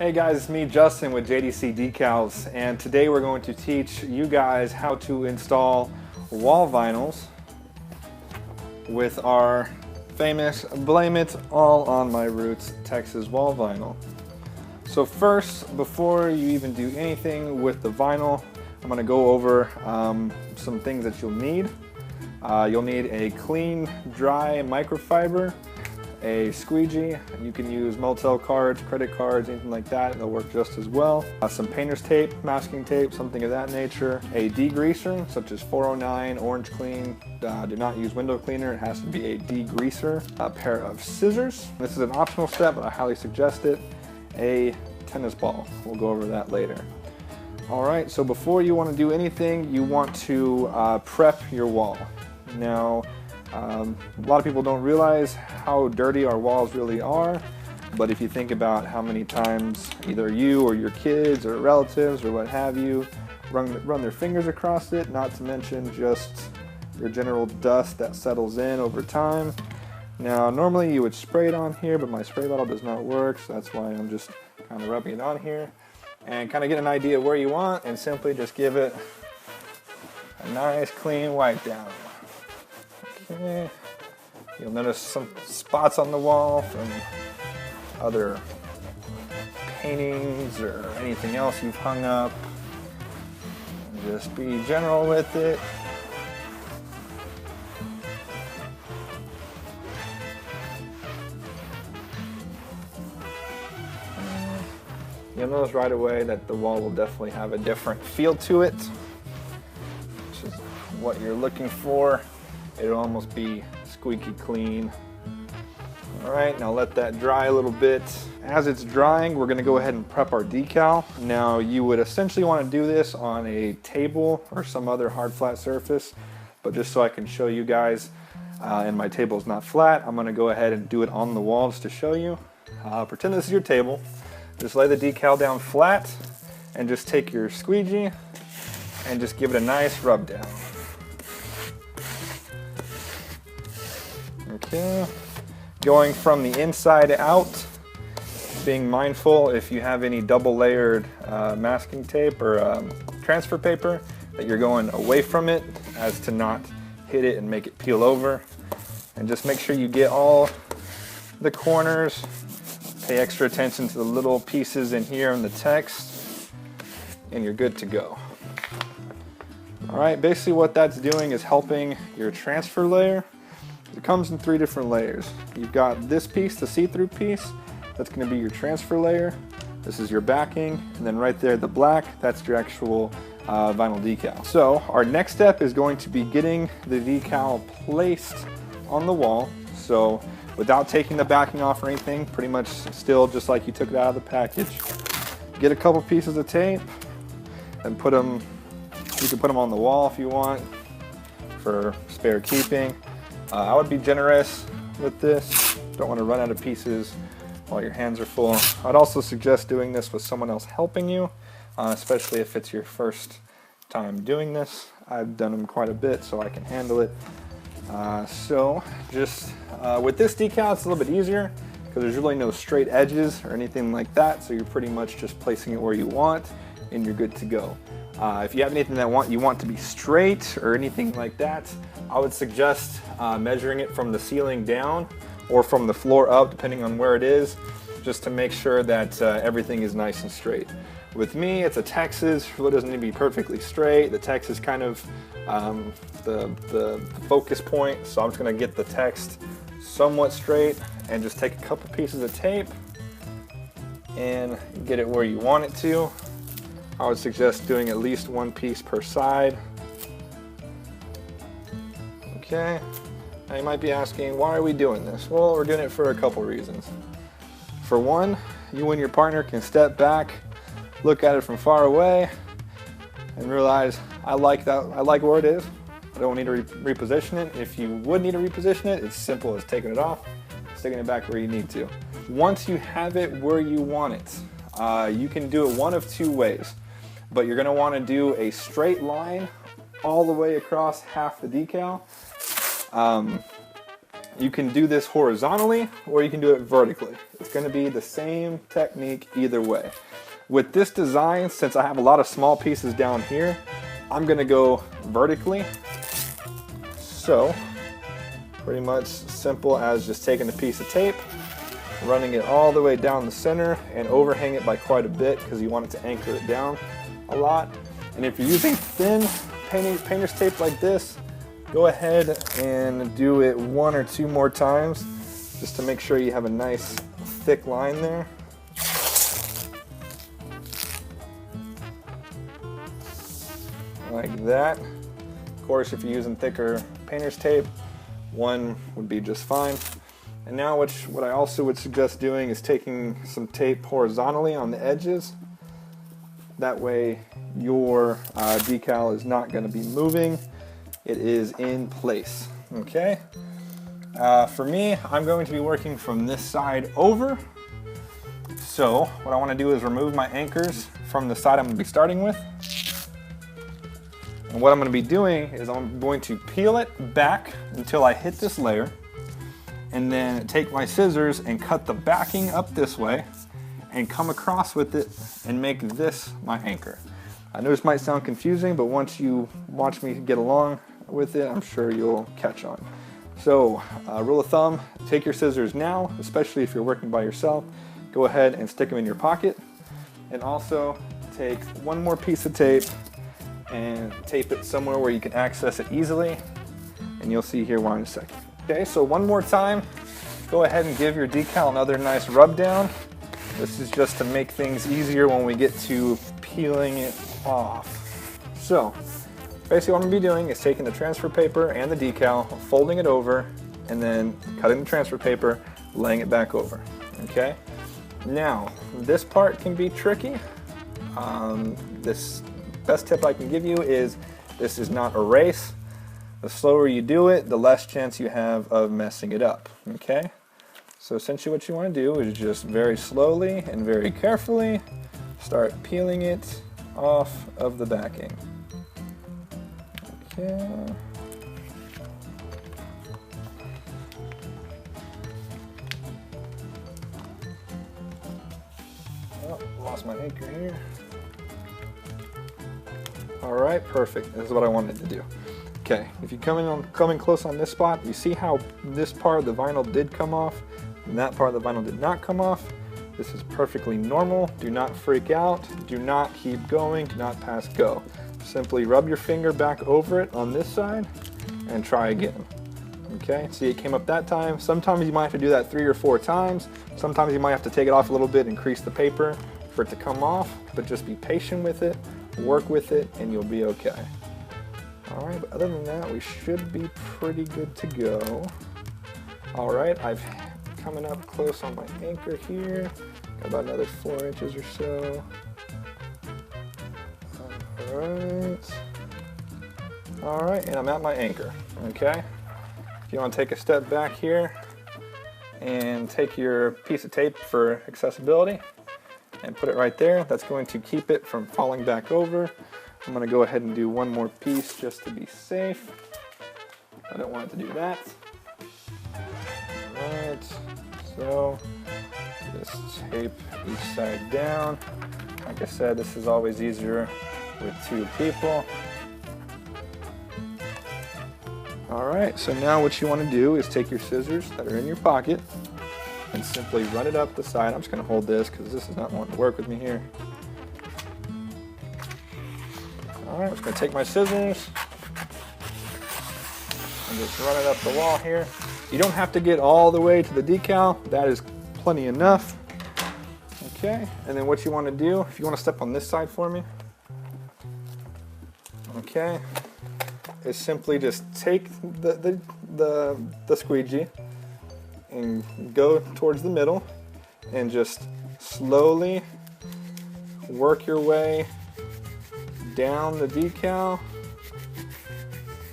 Hey guys, it's me Justin with JDC Decals, and today we're going to teach you guys how to install wall vinyls with our famous Blame It All on My Roots Texas wall vinyl. So first, before you even do anything with the vinyl, I'm going to go over some things that you'll need. You'll need a clean, dry microfiber, a squeegee. You can use motel cards, credit cards, anything like that. They'll work just as well. Some painter's tape, masking tape, something of that nature. A degreaser, such as 409, Orange Clean. Do not use window cleaner. It has to be a degreaser. A pair of scissors. This is an optional step, but I highly suggest it. A tennis ball. We'll go over that later. All right, so before you want to do anything, you want to prep your wall. Now, a lot of people don't realize how dirty our walls really are, but if you think about how many times either you or your kids or relatives or what have you run their fingers across it, not to mention just your general dust that settles in over time. Now, normally you would spray it on here, but my spray bottle does not work, so that's why I'm just kind of rubbing it on here and kind of get an idea of where you want, and simply just give it a nice clean wipe down. Okay. You'll notice some spots on the wall from other paintings or anything else you've hung up. Just be general with it. You'll notice right away that the wall will definitely have a different feel to it, which is what you're looking for. It'll almost be squeaky clean. All right, now let that dry a little bit. As it's drying, we're gonna go ahead and prep our decal. Now, you would essentially wanna do this on a table or some other hard flat surface, but just so I can show you guys, and my table is not flat, I'm gonna go ahead and do it on the walls to show you. Pretend this is your table. Just lay the decal down flat and just take your squeegee and just give it a nice rub down. Okay, going from the inside out, being mindful if you have any double layered masking tape or transfer paper that you're going away from it as to not hit it and make it peel over. And just make sure you get all the corners, pay extra attention to the little pieces in here in the text, and you're good to go. All right, basically what that's doing is helping your transfer layer. It comes in 3 different layers. You've got this piece, the see-through piece, that's going to be your transfer layer. This is your backing, and then right there, the black, that's your actual vinyl decal. So our next step is going to be getting the decal placed on the wall. So without taking the backing off or anything, pretty much still just like you took it out of the package. Get a couple pieces of tape and put them, you can put them on the wall if you want for spare keeping. I would be generous with this. Don't want to run out of pieces while your hands are full. I'd also suggest doing this with someone else helping you, especially if it's your first time doing this. I've done them quite a bit, so I can handle it. So just with this decal, it's a little bit easier because there's really no straight edges or anything like that, so you're pretty much just placing it where you want and you're good to go. If you have anything that you want to be straight or anything like that, I would suggest measuring it from the ceiling down or from the floor up, depending on where it is, just to make sure that everything is nice and straight. With me, it's a Texas, so it doesn't need to be perfectly straight. The text is kind of the focus point, so I'm just gonna get the text somewhat straight and just take a couple pieces of tape and get it where you want it to. I would suggest doing at least 1 piece per side. Okay, now you might be asking, why are we doing this? Well, we're doing it for a couple reasons. For one, you and your partner can step back, look at it from far away, and realize, I like where it is. I don't need to reposition it. If you would need to reposition it, it's simple as taking it off, sticking it back where you need to. Once you have it where you want it, you can do it one of 2 ways. But you're gonna wanna do a straight line all the way across half the decal. You can do this horizontally or you can do it vertically. It's going to be the same technique either way. With this design, since I have a lot of small pieces down here, I'm going to go vertically. So, pretty much simple as just taking a piece of tape, running it all the way down the center and overhang it by quite a bit because you want it to anchor it down a lot. And if you're using thin painter's tape like this, go ahead and do it 1 or 2 more times just to make sure you have a nice thick line there. Like that. Of course, if you're using thicker painter's tape, 1 would be just fine. And now what I also would suggest doing is taking some tape horizontally on the edges. That way your decal is not going to be moving. It is in place. Okay. For me, I'm going to be working from this side over. So what I want to do is remove my anchors from the side I'm going to be starting with. And what I'm going to be doing is I'm going to peel it back until I hit this layer, and then take my scissors and cut the backing up this way and come across with it and make this my anchor. I know this might sound confusing, but once you watch me get along with it, I'm sure you'll catch on. So, rule of thumb, take your scissors now, especially if you're working by yourself, go ahead and stick them in your pocket, and also take 1 more piece of tape and tape it somewhere where you can access it easily, and you'll see here why in a second. Okay, so 1 more time, go ahead and give your decal another nice rub down. This is just to make things easier when we get to peeling it off. So, basically what I'm going to be doing is taking the transfer paper and the decal, folding it over, and then cutting the transfer paper, laying it back over. Okay? Now, this part can be tricky. This best tip I can give you is this is not a race. The slower you do it, the less chance you have of messing it up. Okay? So essentially what you want to do is just very slowly and very carefully start peeling it off of the backing. Okay. Oh, lost my anchor here. All right, perfect. This is what I wanted to do. Okay, if you come in close on this spot, you see how this part of the vinyl did come off and that part of the vinyl did not come off. This is perfectly normal. Do not freak out. Do not keep going. Do not pass go. Simply rub your finger back over it on this side and try again. Okay, see it came up that time. Sometimes you might have to do that 3 or 4 times. Sometimes you might have to take it off a little bit and crease the paper for it to come off, but just be patient with it, work with it, and you'll be okay. All right, but other than that, we should be pretty good to go. All right, I've coming up close on my anchor here. Got about another 4 inches or so. All right, and I'm at my anchor, okay? If you want to take a step back here and take your piece of tape for accessibility and put it right there, that's going to keep it from falling back over. I'm going to go ahead and do 1 more piece just to be safe. I don't want it to do that. All right, so just tape each side down. Like I said, this is always easier with 2 people. All right, so now what you want to do is take your scissors that are in your pocket and simply run it up the side. I'm just going to hold this because this is not wanting to work with me here. All right, I'm just going to take my scissors and just run it up the wall here. You don't have to get all the way to the decal. That is plenty enough. Okay, and then what you want to do, if you want to step on this side for me, okay, is simply just take the squeegee and go towards the middle and just slowly work your way down the decal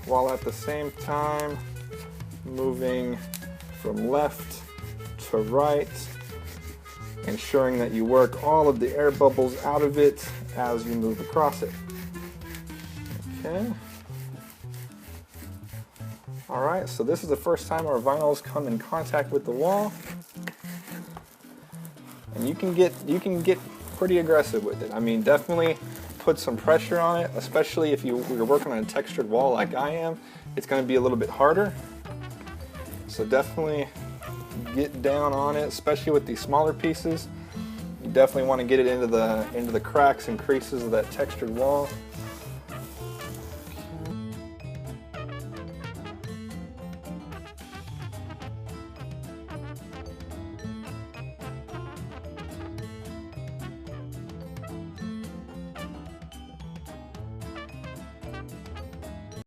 while at the same time moving from left to right, ensuring that you work all of the air bubbles out of it as you move across it. Okay. All right, so this is the first time our vinyls come in contact with the wall. And you can get pretty aggressive with it. I mean, definitely put some pressure on it, especially if you're working on a textured wall like I am. It's going to be a little bit harder. So definitely get down on it, especially with these smaller pieces. You definitely want to get it into the cracks and creases of that textured wall.